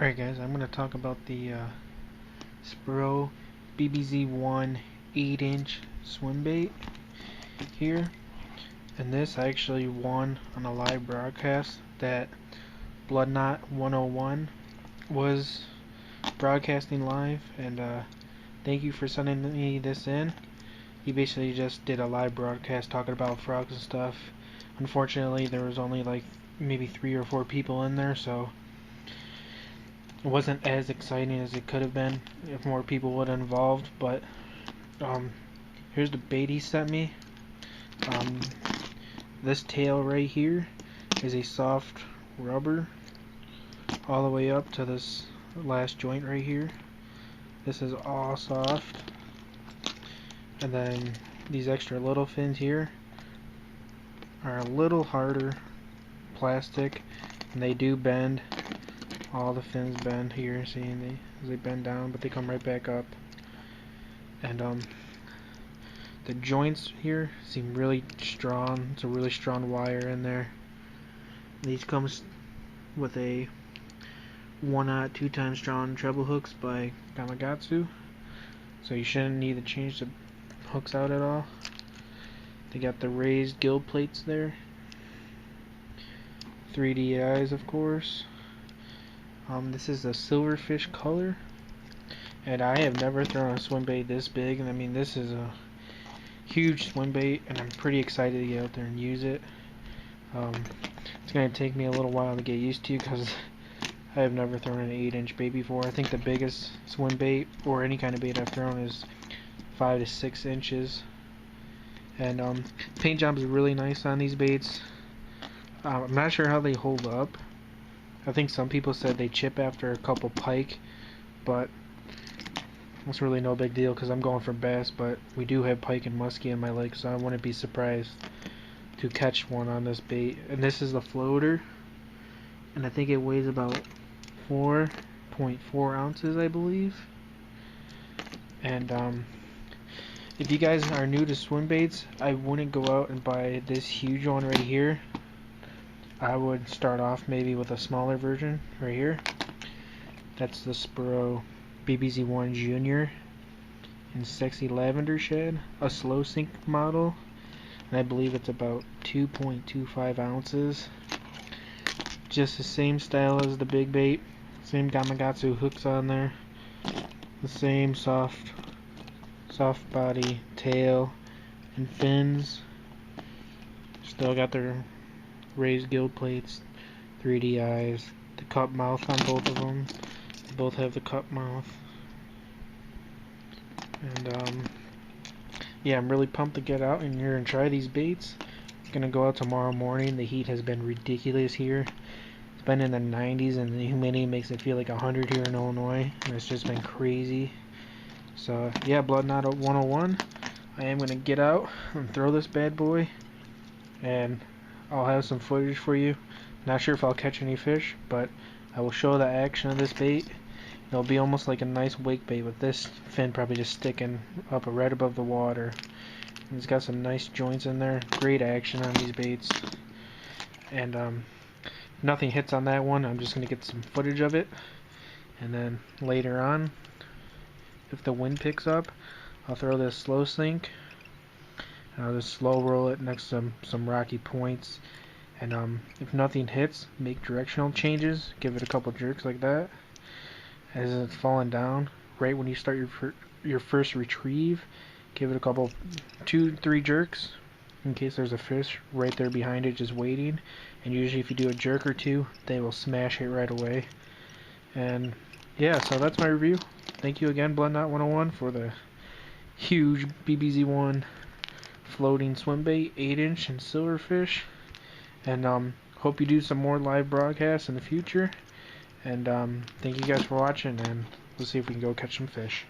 Alright guys, I'm going to talk about the Spro bbz1 8-inch swim bait here. And this I actually won on a live broadcast that bloodknot 101 was broadcasting live, and thank you for sending me this in. He basically just did a live broadcast talking about frogs and stuff. Unfortunately there was only like maybe 3 or 4 people in there, so it wasn't as exciting as it could have been if more people would have involved. But here's the bait he sent me. This tail right here is a soft rubber all the way up to this last joint right here. This is all soft, and then these extra little fins here are a little harder plastic, and they do bend. All the fins bend here, see, they bend down, but they come right back up. And the joints here seem really strong. It's a really strong wire in there. These comes with a 1/0 2x strong treble hooks by Gamakatsu, so you shouldn't need to change the hooks out at all. They got the raised gill plates there, 3D eyes of course. This is a silverfish color, and I have never thrown a swim bait this big. And I mean, this is a huge swim bait, and I'm pretty excited to get out there and use it. It's going to take me a little while to get used to, because I have never thrown an 8-inch bait before. I think the biggest swim bait, or any kind of bait I've thrown, is 5 to 6 inches. And paint job is really nice on these baits. I'm not sure how they hold up. I think some people said they chip after a couple pike, but it's really no big deal because I'm going for bass. But we do have pike and muskie in my lake, so I wouldn't be surprised to catch one on this bait. And this is the floater, and I think it weighs about 4.4 ounces, I believe. And if you guys are new to swim baits, I wouldn't go out and buy this huge one right here. I would start off maybe with a smaller version right here. That's the Spro bbz1 Junior in Sexy Lavender Shade, a slow sink model, and I believe it's about 2.25 ounces. Just the same style as the big bait, same Gamakatsu hooks on there, the same soft body tail and fins. Still got their raised gill plates, 3D eyes, the cup mouth on both of them. They both have the cup mouth. And yeah, I'm really pumped to get out in here and try these baits. I'm gonna go out tomorrow morning. The heat has been ridiculous here. It's been in the 90s, and the humidity makes it feel like 100 here in Illinois, and it's just been crazy. So yeah, bloodknot 101. I am gonna get out and throw this bad boy, and I'll have some footage for you. Not sure if I'll catch any fish, but I will show the action of this bait. It'll be almost like a nice wake bait, with this fin probably just sticking up right above the water. And it's got some nice joints in there. Great action on these baits. And if nothing hits on that one, I'm just going to get some footage of it. And then later on, if the wind picks up, I'll throw this slow sink. I'll just slow roll it next to some rocky points, and if nothing hits, make directional changes. Give it a couple jerks like that as it's falling down. Right when you start your first retrieve, give it a couple 2-3 jerks in case there's a fish right there behind it just waiting. And usually if you do a jerk or two, they will smash it right away. And yeah, so that's my review. Thank you again, bloodknot 101, for the huge bbz1 floating swim bait, 8-inch and silverfish. And hope you do some more live broadcasts in the future. And thank you guys for watching, and we'll see if we can go catch some fish.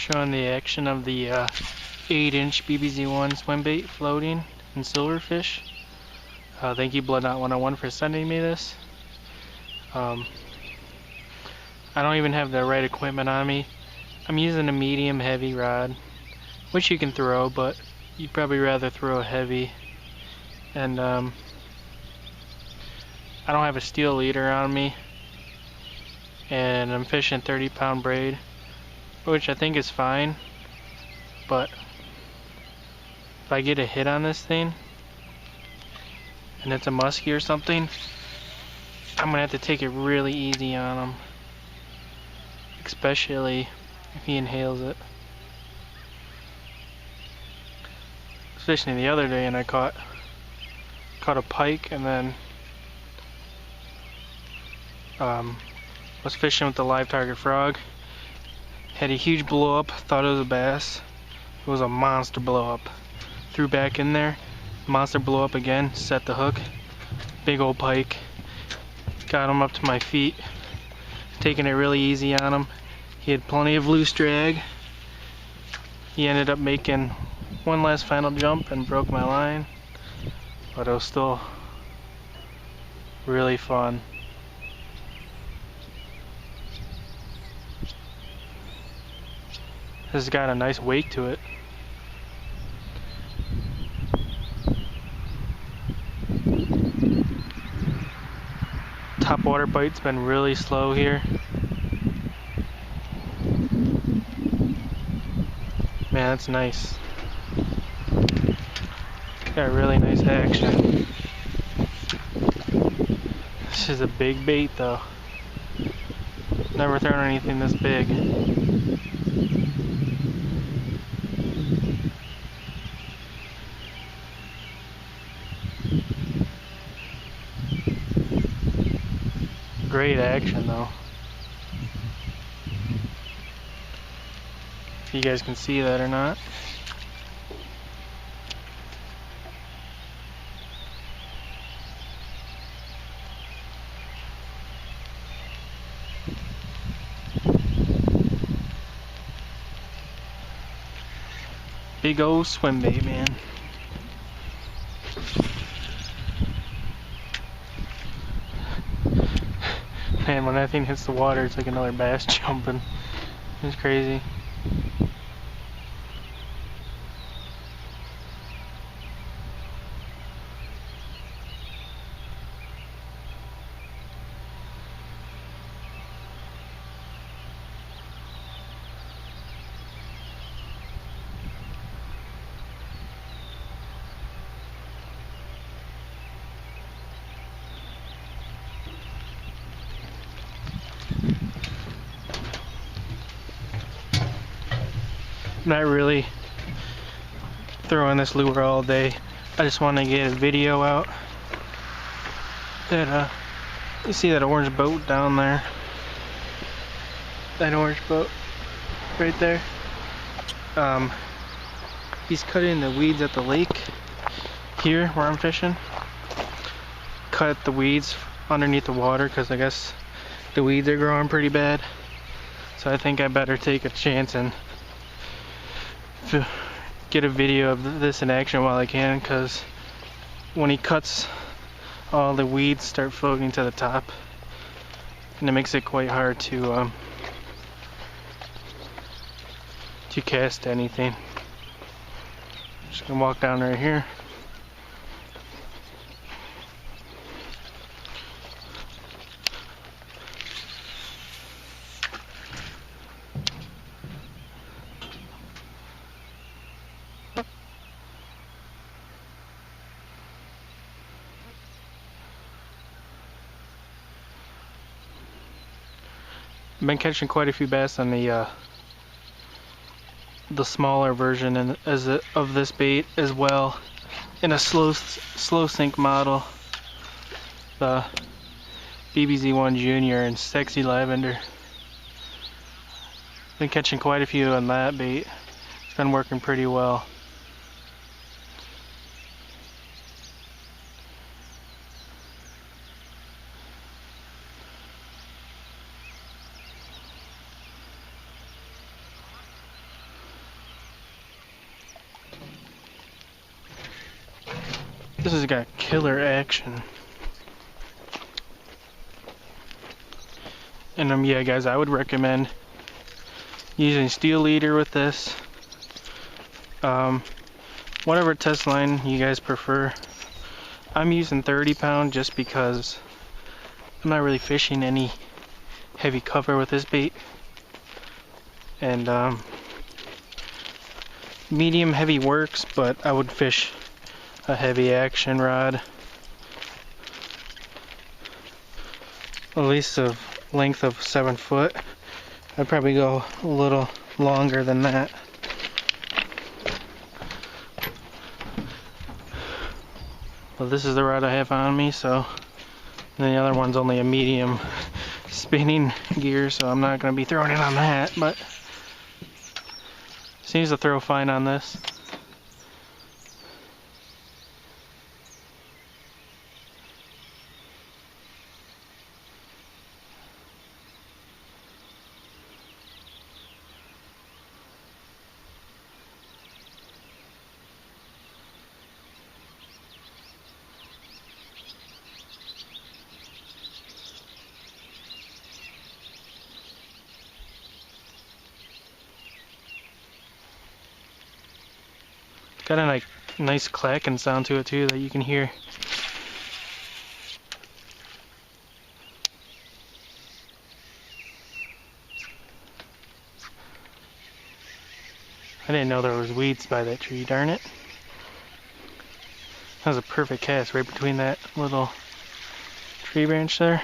Showing the action of the 8-inch bbz1 swim bait floating in silverfish. Thank you bloodknot 101 for sending me this. I don't even have the right equipment on me. I'm using a medium heavy rod, which you can throw, but you'd probably rather throw a heavy. And I don't have a steel leader on me, and I'm fishing 30-pound braid, which I think is fine, but if I get a hit on this thing and it's a muskie or something, I'm gonna have to take it really easy on him, especially if he inhales it. I was fishing the other day and I caught a pike, and then was fishing with the live target frog. Had a huge blow up, thought it was a bass. It was a monster blow up. Threw back in there, monster blow up again, set the hook. Big old pike. Got him up to my feet, taking it really easy on him. He had plenty of loose drag. He ended up making one last final jump and broke my line, but it was still really fun. This has got a nice wake to it. Top water bite's been really slow here. Man, that's nice. Got really nice action. This is a big bait though. Never thrown anything this big. Great action though. If you guys can see that or not. Big old swim bait, man. Man, when that thing hits the water, it's like another bass jumping. It's crazy. Not really throwing this lure all day. I just want to get a video out. That you see that orange boat down there? That orange boat right there. He's cutting the weeds at the lake here where I'm fishing. Cut the weeds underneath the water because I guess the weeds are growing pretty bad. So I think I better take a chance and to get a video of this in action while I can, because when he cuts, all the weeds start floating to the top and it makes it quite hard to cast anything. Just gonna walk down right here. I've been catching quite a few bass on the smaller version of this bait as well, in a slow sink model, the bbz1 Junior and Sexy Lavender. Been catching quite a few on that bait. It's been working pretty well. This has got killer action. And yeah guys, I would recommend using steel leader with this. Whatever test line you guys prefer. I'm using 30 pound just because I'm not really fishing any heavy cover with this bait. And medium heavy works, but I would fish a heavy action rod. At least a length of 7 foot. I'd probably go a little longer than that. Well, this is the rod I have on me, so and the other one's only a medium spinning gear, so I'm not going to be throwing it on that, but seems to throw fine on this. Got a like nice clacking sound to it too that you can hear. I didn't know there was weeds by that tree, darn it. That was a perfect cast right between that little tree branch there.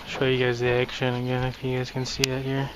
Show you guys the action again if you guys can see it here.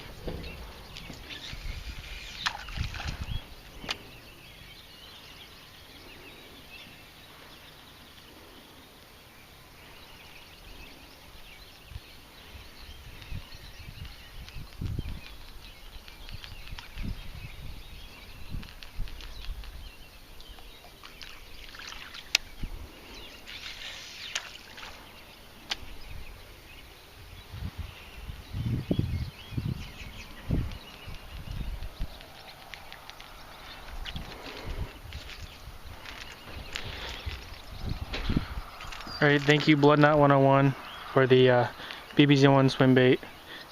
Alright, thank you Bloodknot 101 for the bbz1 swim bait.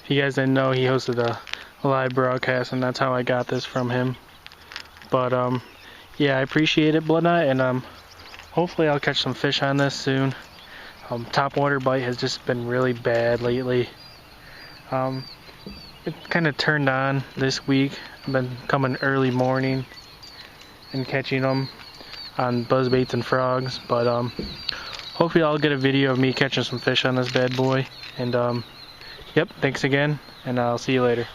If you guys didn't know, he hosted a live broadcast and that's how I got this from him. But yeah, I appreciate it Bloodknot, and hopefully I'll catch some fish on this soon. Top water bite has just been really bad lately. It kind of turned on this week. I've been coming early morning and catching them on buzzbaits and frogs, but hopefully I'll get a video of me catching some fish on this bad boy. And yep, thanks again, and I'll see you later.